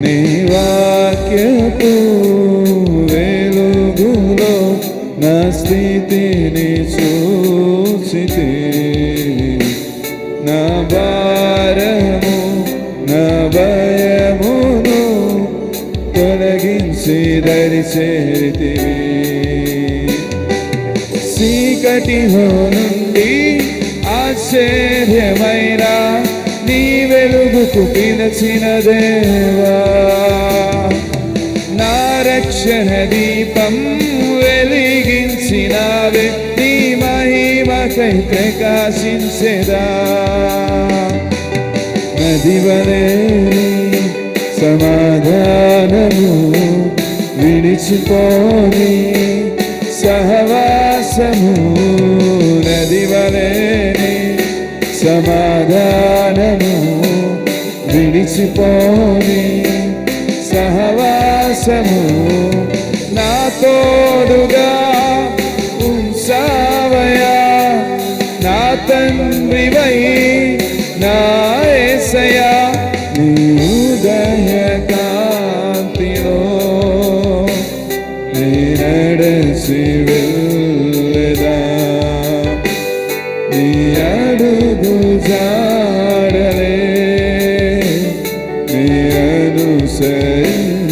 నీ వాక్యపు వెలుగులో నా స్థితిని చూచితి, నా భారము నా భయమును తొలగించి దరి చేరితివి. చీకటిలో నుండి ఆశ్చర్యమైన నీ వెలుగుకు పిలచిన దేవా, నా రక్షణ దీపం వెలిగించినావే, నీ మహిమకై ప్రకాశించెదా. నదివలే సమాధానము విడిచిపోని సహవాసము, నదివలే సమాధానము విడిచిపోని సహవాసము, నా తోడుగా ఉంచావయా, నా తండ్రివై నా యేసయ్యా. నీ ఉదయకాంతిలో నీ నడచి వెళ్ళెదా, నీ అడుగు జాడలే నీ అనుసరించెదా.